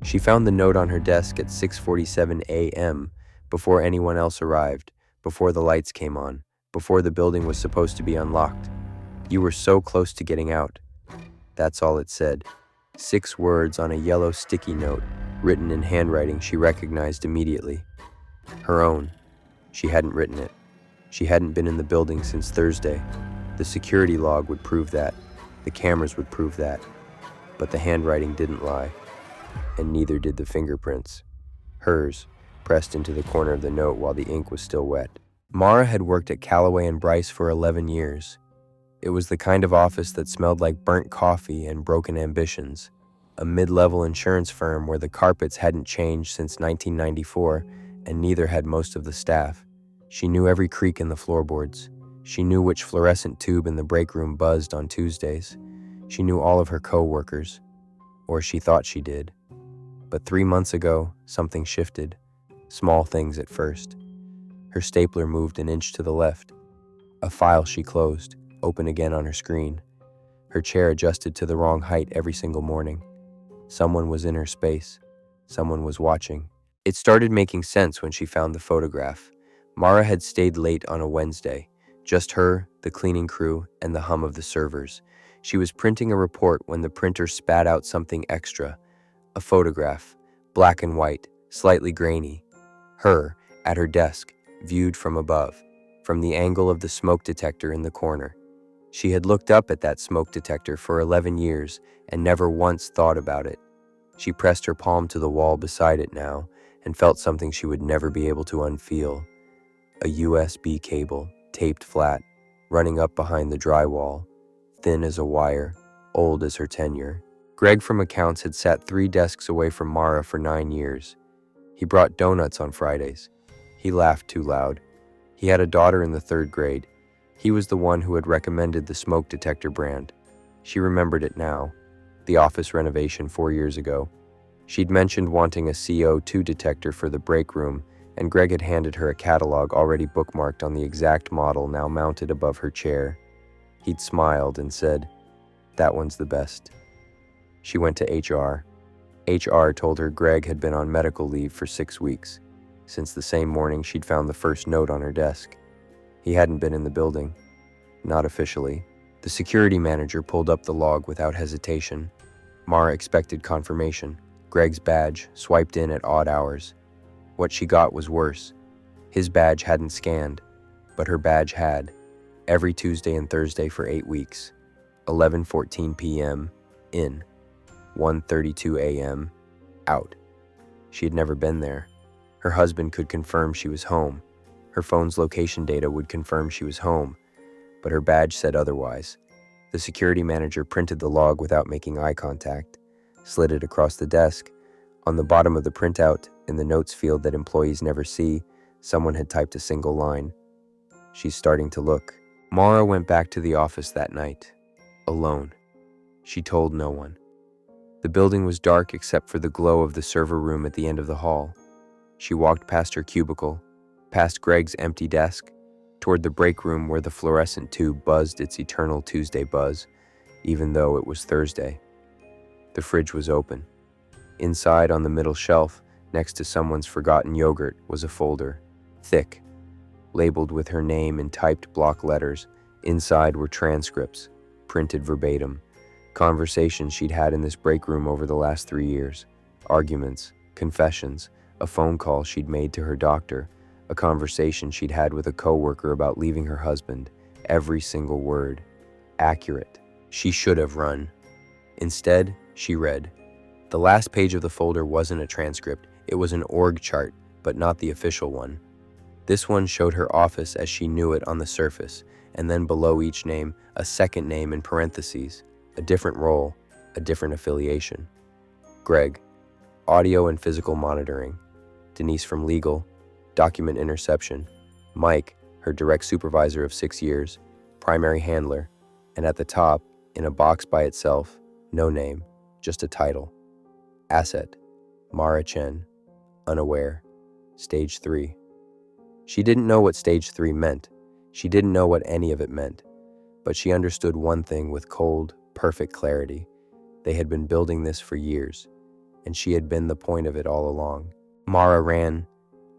She found the note on her desk at 6:47 a.m., before anyone else arrived, before the lights came on, before the building was supposed to be unlocked. "You were so close to getting out." That's all it said. 6 words on a yellow sticky note, written in handwriting she recognized immediately. Her own. She hadn't written it. She hadn't been in the building since Thursday. The security log would prove that. The cameras would prove that. But the handwriting didn't lie. And neither did the fingerprints. Hers, pressed into the corner of the note while the ink was still wet. Mara had worked at Callaway and Bryce for 11 years. It was the kind of office that smelled like burnt coffee and broken ambitions. A mid-level insurance firm where the carpets hadn't changed since 1994, and neither had most of the staff. She knew every creak in the floorboards. She knew which fluorescent tube in the break room buzzed on Tuesdays. She knew all of her coworkers. Or she thought she did. But 3 months ago, something shifted. Small things at first. Her stapler moved an inch to the left. A file she closed, open again on her screen. Her chair adjusted to the wrong height every single morning. Someone was in her space. Someone was watching. It started making sense when she found the photograph. Mara had stayed late on a Wednesday. Just her, the cleaning crew, and the hum of the servers. She was printing a report when the printer spat out something extra. A photograph, black and white, slightly grainy. Her, at her desk, viewed from above, from the angle of the smoke detector in the corner. She had looked up at that smoke detector for 11 years and never once thought about it. She pressed her palm to the wall beside it now and felt something she would never be able to unfeel. A USB cable, taped flat, running up behind the drywall, thin as a wire, old as her tenure. Greg from accounts had sat 3 desks away from Mara for 9 years. He brought donuts on Fridays. He laughed too loud. He had a daughter in the 3rd grade. He was the one who had recommended the smoke detector brand. She remembered it now, the office renovation 4 years ago. She'd mentioned wanting a CO2 detector for the break room, and Greg had handed her a catalog already bookmarked on the exact model now mounted above her chair. He'd smiled and said, "That one's the best." She went to HR. HR told her Greg had been on medical leave for 6 weeks, since the same morning she'd found the first note on her desk. He hadn't been in the building. Not officially. The security manager pulled up the log without hesitation. Mara expected confirmation. Greg's badge, swiped in at odd hours. What she got was worse. His badge hadn't scanned, but her badge had. Every Tuesday and Thursday for 8 weeks. 11:14 p.m., in. 1:32 a.m., out. She had never been there. Her husband could confirm she was home. Her phone's location data would confirm she was home, but her badge said otherwise. The security manager printed the log without making eye contact, slid it across the desk. On the bottom of the printout, in the notes field that employees never see, someone had typed a single line. "She's starting to look." Mara went back to the office that night, alone. She told no one. The building was dark except for the glow of the server room at the end of the hall. She walked past her cubicle, past Greg's empty desk, toward the break room where the fluorescent tube buzzed its eternal Tuesday buzz, even though it was Thursday. The fridge was open. Inside, on the middle shelf, next to someone's forgotten yogurt, was a folder, thick, labeled with her name in typed block letters. Inside were transcripts, printed verbatim, conversations she'd had in this break room over the last 3 years, arguments, confessions, a phone call she'd made to her doctor, a conversation she'd had with a coworker about leaving her husband, every single word. Accurate. She should have run. Instead, she read. The last page of the folder wasn't a transcript, it was an org chart, but not the official one. This one showed her office as she knew it on the surface, and then below each name, a second name in parentheses, a different role, a different affiliation. Greg, audio and physical monitoring. Denise from legal, document interception. Mike, her direct supervisor of 6 years, primary handler, and at the top, in a box by itself, no name, just a title. Asset, Mara Chen, unaware, stage 3. She didn't know what stage 3 meant. She didn't know what any of it meant. But she understood one thing with cold, perfect clarity. They had been building this for years. and she had been the point of it all along. Mara ran.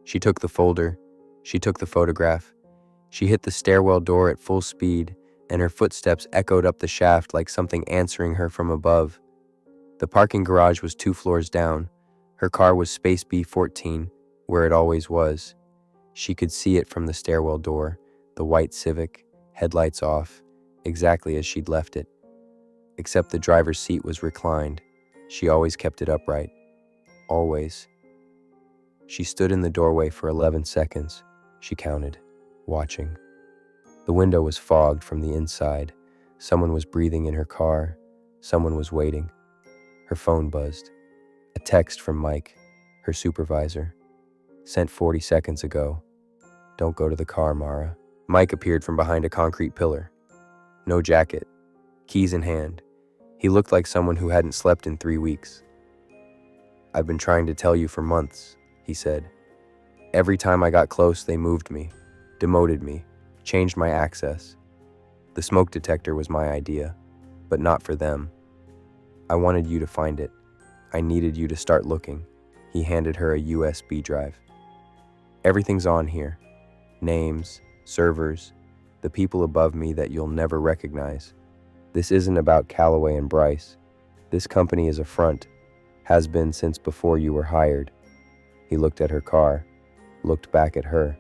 She took the folder. She took the photograph. She hit the stairwell door at full speed, and her footsteps echoed up the shaft like something answering her from above. The parking garage was 2 floors down. Her car was Space B14, where it always was. She could see it from the stairwell door, the white Civic, headlights off, exactly as she'd left it. Except the driver's seat was reclined. She always kept it upright. Always. She stood in the doorway for 11 seconds. She counted, watching. The window was fogged from the inside. Someone was breathing in her car. Someone was waiting. Her phone buzzed. A text from Mike, her supervisor. Sent 40 seconds ago. Don't go to the car, Mara. Mike appeared from behind a concrete pillar. No jacket. Keys in hand. He looked like someone who hadn't slept in 3 weeks. I've been trying to tell you for months, he said. Every time I got close, they moved me, demoted me, changed my access. The smoke detector was my idea, but not for them. I wanted you to find it. I needed you to start looking. He handed her a USB drive. Everything's on here. Names, servers, the people above me that you'll never recognize. This isn't about Callaway and Bryce. This company is a front, has been since before you were hired. He looked at her car, looked back at her.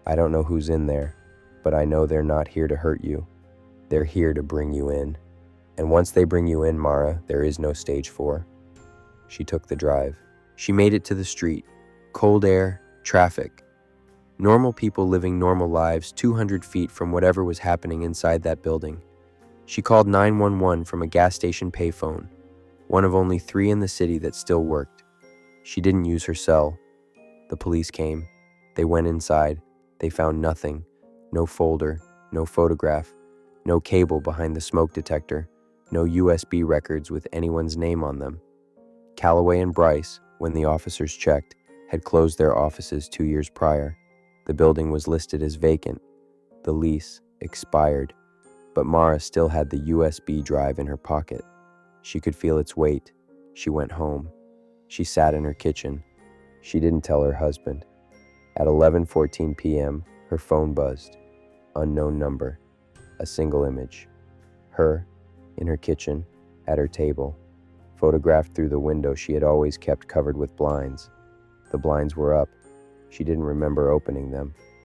I don't know who's in there, but I know they're not here to hurt you. They're here to bring you in. And once they bring you in, Mara, there is no stage 4. She took the drive. She made it to the street. Cold air, traffic. Normal people living normal lives 200 feet from whatever was happening inside that building. She called 911 from a gas station payphone, one of only 3 in the city that still worked. She didn't use her cell. The police came. They went inside. They found nothing. No folder, no photograph, no cable behind the smoke detector, no USB records with anyone's name on them. Callaway and Bryce, when the officers checked, had closed their offices 2 years prior. The building was listed as vacant. The lease expired, but Mara still had the USB drive in her pocket. She could feel its weight. She went home. She sat in her kitchen. She didn't tell her husband. At 11:14 p.m., her phone buzzed. Unknown number. A single image. Her, in her kitchen, at her table, photographed through the window she had always kept covered with blinds. The blinds were up. She didn't remember opening them.